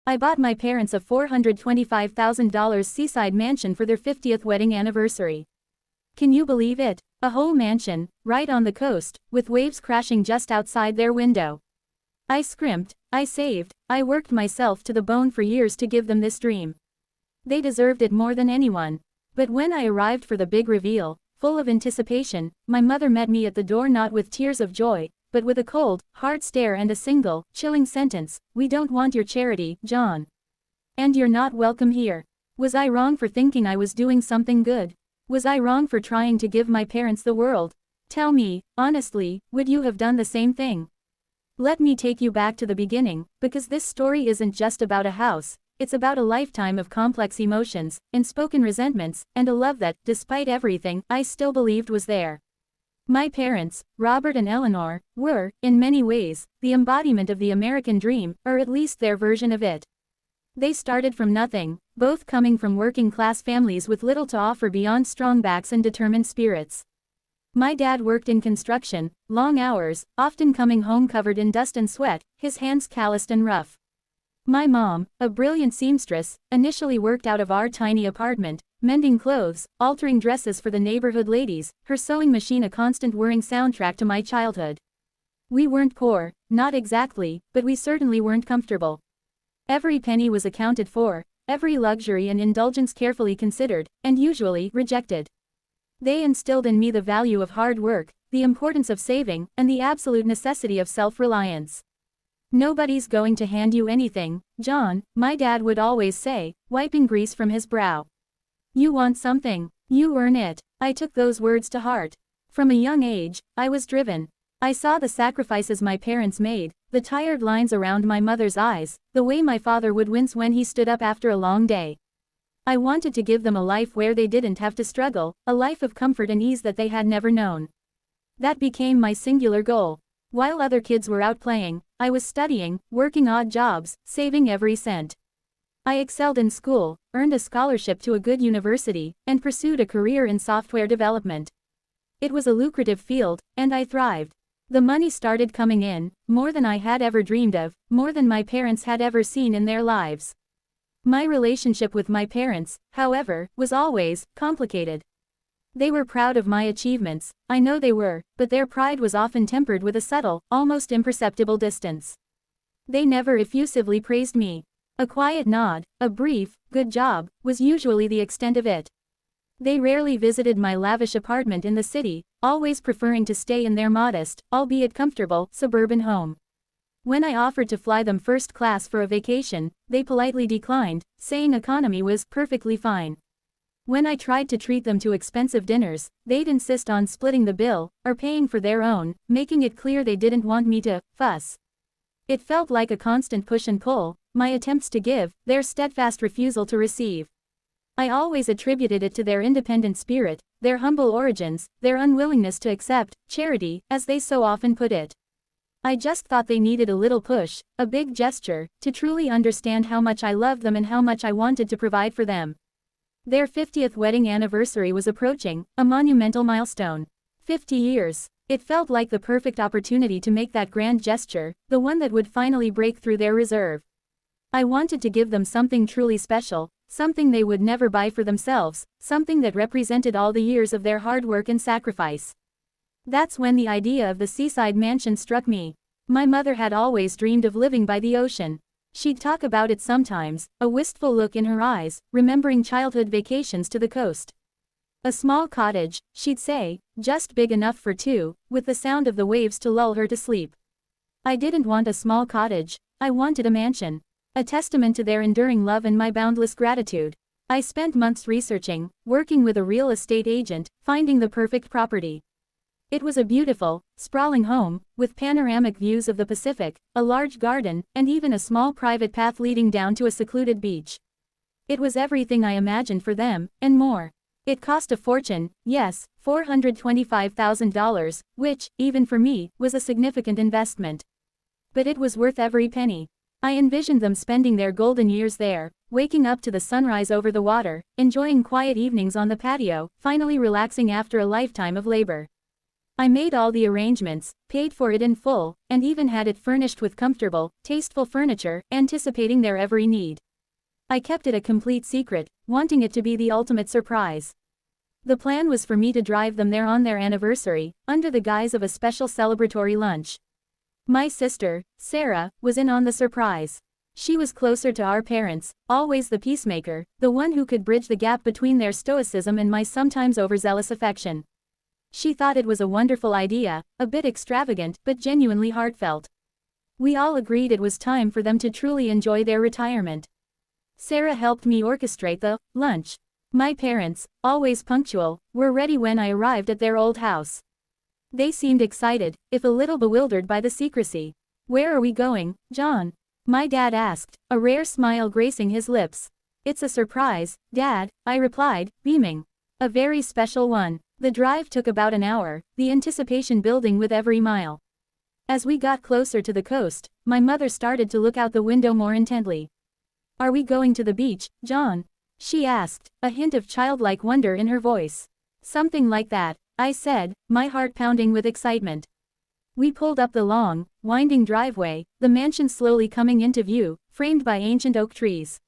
I bought my parents a $425,000 seaside mansion for their 50th wedding anniversary. Can you believe it? A whole mansion, right on the coast, with waves crashing just outside their window. I scrimped, I saved, I worked myself to the bone for years to give them this dream. They deserved it more than anyone. But when I arrived for the big reveal, full of anticipation, my mother met me at the door not with tears of joy, but with a cold, hard stare and a single, chilling sentence: "We don't want your charity, John. And you're not welcome here." Was I wrong for thinking I was doing something good? Was I wrong for trying to give my parents the world? Tell me, honestly, would you have done the same thing? Let me take you back to the beginning, because this story isn't just about a house, it's about a lifetime of complex emotions, unspoken resentments, and a love that, despite everything, I still believed was there. My parents, Robert and Eleanor, were, in many ways, the embodiment of the American dream, or at least their version of it. They started from nothing, both coming from working-class families with little to offer beyond strong backs and determined spirits. My dad worked in construction, long hours, often coming home covered in dust and sweat, his hands calloused and rough. My mom, a brilliant seamstress, initially worked out of our tiny apartment, mending clothes, altering dresses for the neighborhood ladies, her sewing machine a constant whirring soundtrack to my childhood. We weren't poor, not exactly, but we certainly weren't comfortable. Every penny was accounted for, every luxury and indulgence carefully considered, and usually rejected. They instilled in me the value of hard work, the importance of saving, and the absolute necessity of self-reliance. "Nobody's going to hand you anything, John," my dad would always say, wiping grease from his brow. "You want something, you earn it." I took those words to heart. From a young age, I was driven. I saw the sacrifices my parents made, the tired lines around my mother's eyes, the way my father would wince when he stood up after a long day. I wanted to give them a life where they didn't have to struggle, a life of comfort and ease that they had never known. That became my singular goal. While other kids were out playing, I was studying, working odd jobs, saving every cent. I excelled in school, earned a scholarship to a good university, and pursued a career in software development. It was a lucrative field, and I thrived. The money started coming in, more than I had ever dreamed of, more than my parents had ever seen in their lives. My relationship with my parents, however, was always complicated. They were proud of my achievements, I know they were, but their pride was often tempered with a subtle, almost imperceptible distance. They never effusively praised me. A quiet nod, a brief, "good job," was usually the extent of it. They rarely visited my lavish apartment in the city, always preferring to stay in their modest, albeit comfortable, suburban home. When I offered to fly them first class for a vacation, they politely declined, saying economy was perfectly fine. When I tried to treat them to expensive dinners, they'd insist on splitting the bill, or paying for their own, making it clear they didn't want me to fuss. It felt like a constant push and pull, my attempts to give, their steadfast refusal to receive. I always attributed it to their independent spirit, their humble origins, their unwillingness to accept charity, as they so often put it. I just thought they needed a little push, a big gesture, to truly understand how much I loved them and how much I wanted to provide for them. Their 50th wedding anniversary was approaching, a monumental milestone. 50 years. It felt like the perfect opportunity to make that grand gesture, the one that would finally break through their reserve. I wanted to give them something truly special, something they would never buy for themselves, something that represented all the years of their hard work and sacrifice. That's when the idea of the seaside mansion struck me. My mother had always dreamed of living by the ocean. She'd talk about it sometimes, a wistful look in her eyes, remembering childhood vacations to the coast. A small cottage, she'd say, just big enough for two, with the sound of the waves to lull her to sleep. I didn't want a small cottage, I wanted a mansion. A testament to their enduring love and my boundless gratitude. I spent months researching, working with a real estate agent, finding the perfect property. It was a beautiful, sprawling home, with panoramic views of the Pacific, a large garden, and even a small private path leading down to a secluded beach. It was everything I imagined for them, and more. It cost a fortune, yes, $425,000, which, even for me, was a significant investment. But it was worth every penny. I envisioned them spending their golden years there, waking up to the sunrise over the water, enjoying quiet evenings on the patio, finally relaxing after a lifetime of labor. I made all the arrangements, paid for it in full, and even had it furnished with comfortable, tasteful furniture, anticipating their every need. I kept it a complete secret, wanting it to be the ultimate surprise. The plan was for me to drive them there on their anniversary, under the guise of a special celebratory lunch. My sister, Sarah, was in on the surprise. She was closer to our parents, always the peacemaker, the one who could bridge the gap between their stoicism and my sometimes overzealous affection. She thought it was a wonderful idea, a bit extravagant, but genuinely heartfelt. We all agreed it was time for them to truly enjoy their retirement. Sarah helped me orchestrate the lunch. My parents, always punctual, were ready when I arrived at their old house. They seemed excited, if a little bewildered by the secrecy. "Where are we going, John?" my dad asked, a rare smile gracing his lips. "It's a surprise, Dad," I replied, beaming. "A very special one." The drive took about an hour, the anticipation building with every mile. As we got closer to the coast, my mother started to look out the window more intently. "Are we going to the beach, John?" she asked, a hint of childlike wonder in her voice. "Something like that," I said, my heart pounding with excitement. We pulled up the long, winding driveway, the mansion slowly coming into view, framed by ancient oak trees.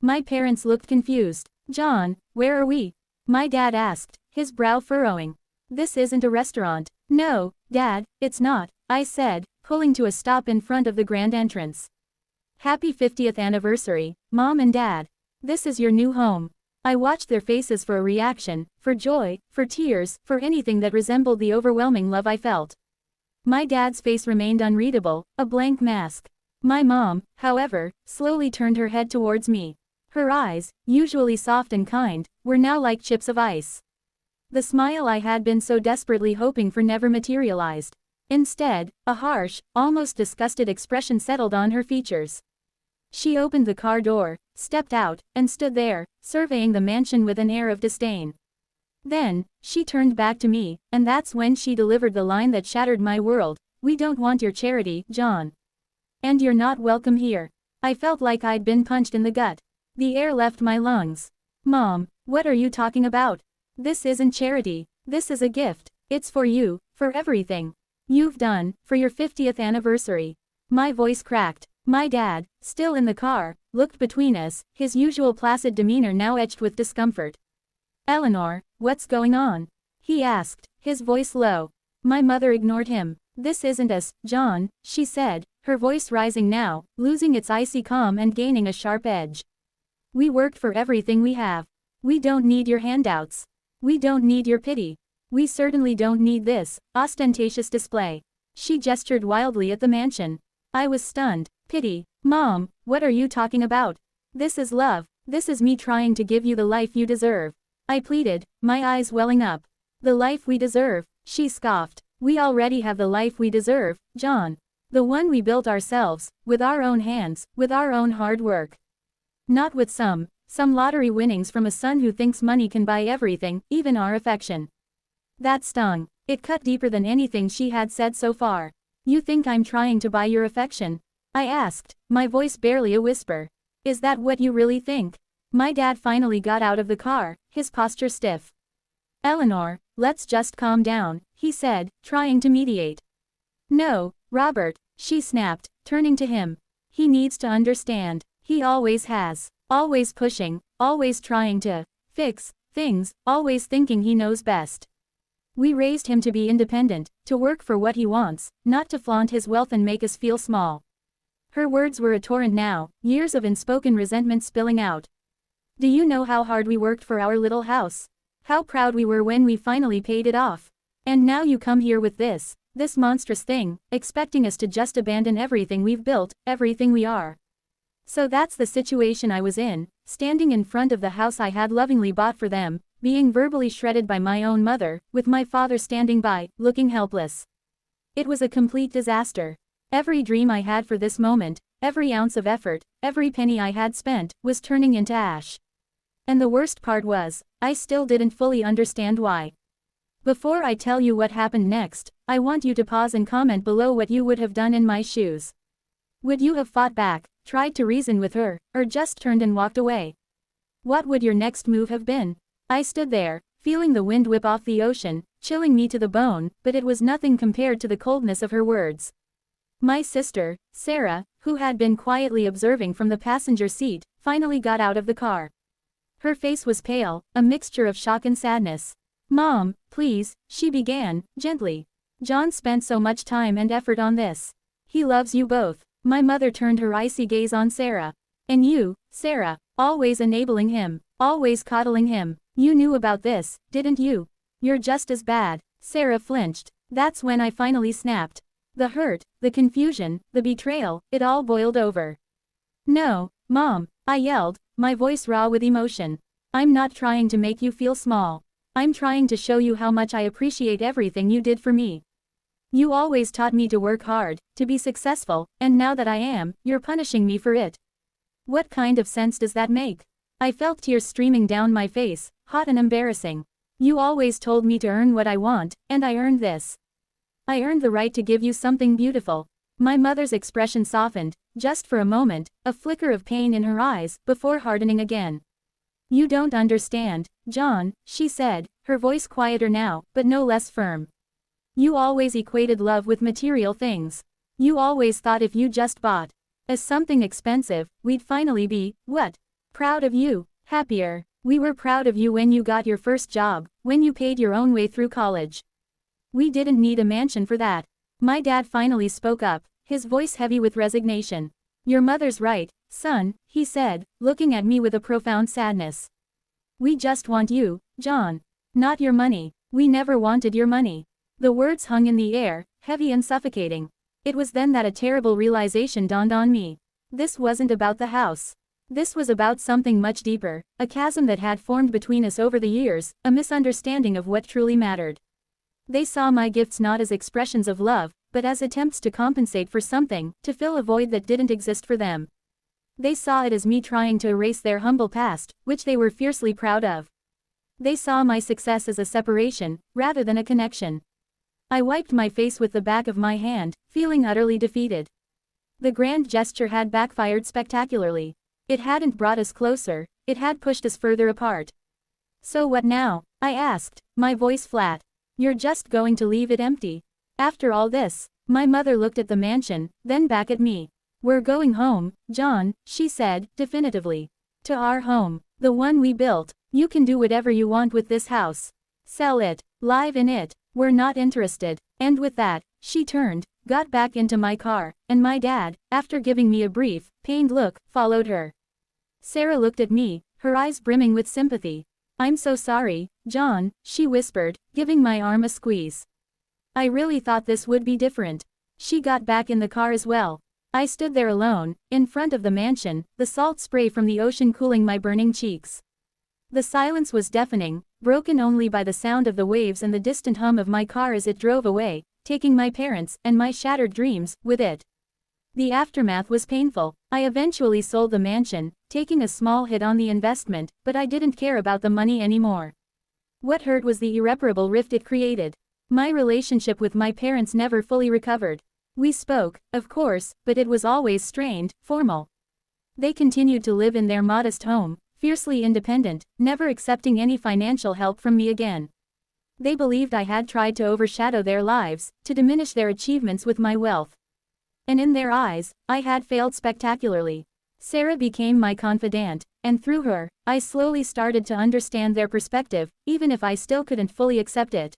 My parents looked confused. "John, where are we?" my dad asked, his brow furrowing. "This isn't a restaurant." "No, Dad, it's not," I said, pulling to a stop in front of the grand entrance. "Happy 50th anniversary, Mom and Dad. This is your new home." I watched their faces for a reaction, for joy, for tears, for anything that resembled the overwhelming love I felt. My dad's face remained unreadable, a blank mask. My mom, however, slowly turned her head towards me. Her eyes, usually soft and kind, were now like chips of ice. The smile I had been so desperately hoping for never materialized. Instead, a harsh, almost disgusted expression settled on her features. She opened the car door, stepped out, and stood there, surveying the mansion with an air of disdain. Then, she turned back to me, and that's when she delivered the line that shattered my world: "We don't want your charity, John. And you're not welcome here." I felt like I'd been punched in the gut. The air left my lungs. "Mom, what are you talking about? This isn't charity. This is a gift. It's for you, for everything you've done, for your 50th anniversary." My voice cracked. My dad, still in the car, looked between us, his usual placid demeanor now etched with discomfort. "Eleanor, what's going on?" he asked, his voice low. My mother ignored him. "This isn't us, John," she said, her voice rising now, losing its icy calm and gaining a sharp edge. "We worked for everything we have. We don't need your handouts. We don't need your pity. We certainly don't need this ostentatious display." She gestured wildly at the mansion. I was stunned. "Pity? Mom, what are you talking about? This is love. This is me trying to give you the life you deserve," I pleaded, my eyes welling up. "The life we deserve," she scoffed. "We already have the life we deserve, John. The one we built ourselves, with our own hands, with our own hard work. Not with some lottery winnings from a son who thinks money can buy everything, even our affection." That stung. It cut deeper than anything she had said so far. "You think I'm trying to buy your affection?" I asked, my voice barely a whisper. "Is that what you really think?" My dad finally got out of the car, his posture stiff. "Eleanor, let's just calm down," he said, trying to mediate. "No, Robert," she snapped, turning to him. "He needs to understand. He always has. Always pushing, always trying to fix things, always thinking he knows best. We raised him to be independent, to work for what he wants, not to flaunt his wealth and make us feel small." Her words were a torrent now, years of unspoken resentment spilling out. "Do you know how hard we worked for our little house? How proud we were when we finally paid it off? And now you come here with this monstrous thing, expecting us to just abandon everything we've built, everything we are." So that's the situation I was in, standing in front of the house I had lovingly bought for them, being verbally shredded by my own mother, with my father standing by, looking helpless. It was a complete disaster. Every dream I had for this moment, every ounce of effort, every penny I had spent, was turning into ash. And the worst part was, I still didn't fully understand why. Before I tell you what happened next, I want you to pause and comment below what you would have done in my shoes. Would you have fought back, tried to reason with her, or just turned and walked away? What would your next move have been? I stood there, feeling the wind whip off the ocean, chilling me to the bone, but it was nothing compared to the coldness of her words. My sister, Sarah, who had been quietly observing from the passenger seat, finally got out of the car. Her face was pale, a mixture of shock and sadness. "Mom, please," she began, gently. "John spent so much time and effort on this. He loves you both." My mother turned her icy gaze on Sarah. "And you, Sarah, always enabling him, always coddling him. You knew about this, didn't you? You're just as bad." Sarah flinched. That's when I finally snapped. The hurt, the confusion, the betrayal, it all boiled over. "No, Mom," I yelled, my voice raw with emotion. "I'm not trying to make you feel small. I'm trying to show you how much I appreciate everything you did for me. You always taught me to work hard, to be successful, and now that I am, you're punishing me for it. What kind of sense does that make?" I felt tears streaming down my face, hot and embarrassing. "You always told me to earn what I want, and I earned this. I earned the right to give you something beautiful." My mother's expression softened, just for a moment, a flicker of pain in her eyes, before hardening again. "You don't understand, John," she said, her voice quieter now, but no less firm. "You always equated love with material things. You always thought if you just bought us something expensive, we'd finally be, what? Proud of you, happier. We were proud of you when you got your first job, when you paid your own way through college. We didn't need a mansion for that." My dad finally spoke up, his voice heavy with resignation. "Your mother's right, son," he said, looking at me with a profound sadness. "We just want you, John. Not your money. We never wanted your money." The words hung in the air, heavy and suffocating. It was then that a terrible realization dawned on me. This wasn't about the house. This was about something much deeper, a chasm that had formed between us over the years, a misunderstanding of what truly mattered. They saw my gifts not as expressions of love, but as attempts to compensate for something, to fill a void that didn't exist for them. They saw it as me trying to erase their humble past, which they were fiercely proud of. They saw my success as a separation, rather than a connection. I wiped my face with the back of my hand, feeling utterly defeated. The grand gesture had backfired spectacularly. It hadn't brought us closer, it had pushed us further apart. "So what now?" I asked, my voice flat. "You're just going to leave it empty? After all this?" My mother looked at the mansion, then back at me. "We're going home, John," she said, definitively. "To our home. The one we built. You can do whatever you want with this house. Sell it, live in it. We're not interested." And with that, she turned, got back into my car, and my dad, after giving me a brief, pained look, followed her. Sarah looked at me, her eyes brimming with sympathy. "I'm so sorry, John," she whispered, giving my arm a squeeze. "I really thought this would be different." She got back in the car as well. I stood there alone, in front of the mansion, the salt spray from the ocean cooling my burning cheeks. The silence was deafening, broken only by the sound of the waves and the distant hum of my car as it drove away, taking my parents, and my shattered dreams, with it. The aftermath was painful. I eventually sold the mansion, taking a small hit on the investment, but I didn't care about the money anymore. What hurt was the irreparable rift it created. My relationship with my parents never fully recovered. We spoke, of course, but it was always strained, formal. They continued to live in their modest home, fiercely independent, never accepting any financial help from me again. They believed I had tried to overshadow their lives, to diminish their achievements with my wealth. And in their eyes, I had failed spectacularly. Sarah became my confidant, and through her, I slowly started to understand their perspective, even if I still couldn't fully accept it.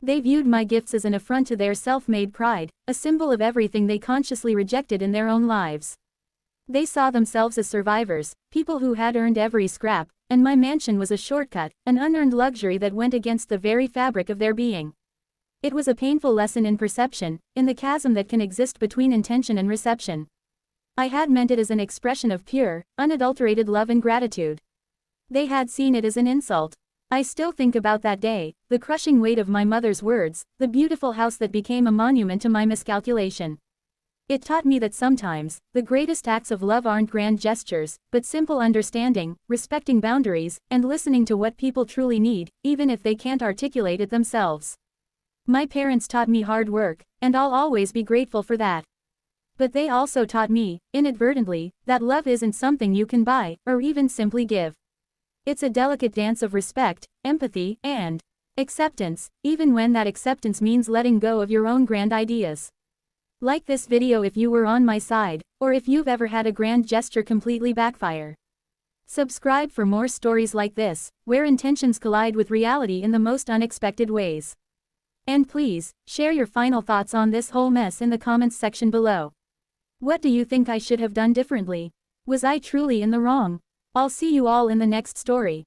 They viewed my gifts as an affront to their self-made pride, a symbol of everything they consciously rejected in their own lives. They saw themselves as survivors, people who had earned every scrap, and my mansion was a shortcut, an unearned luxury that went against the very fabric of their being. It was a painful lesson in perception, in the chasm that can exist between intention and reception. I had meant it as an expression of pure, unadulterated love and gratitude. They had seen it as an insult. I still think about that day, the crushing weight of my mother's words, the beautiful house that became a monument to my miscalculation. It taught me that sometimes, the greatest acts of love aren't grand gestures, but simple understanding, respecting boundaries, and listening to what people truly need, even if they can't articulate it themselves. My parents taught me hard work, and I'll always be grateful for that. But they also taught me, inadvertently, that love isn't something you can buy, or even simply give. It's a delicate dance of respect, empathy, and Acceptance, even when that acceptance means letting go of your own grand ideas. Like this video if you were on my side, or if you've ever had a grand gesture completely backfire. Subscribe for more stories like this, where intentions collide with reality in the most unexpected ways. And please, share your final thoughts on this whole mess in the comments section below. What do you think I should have done differently? Was I truly in the wrong? I'll see you all in the next story.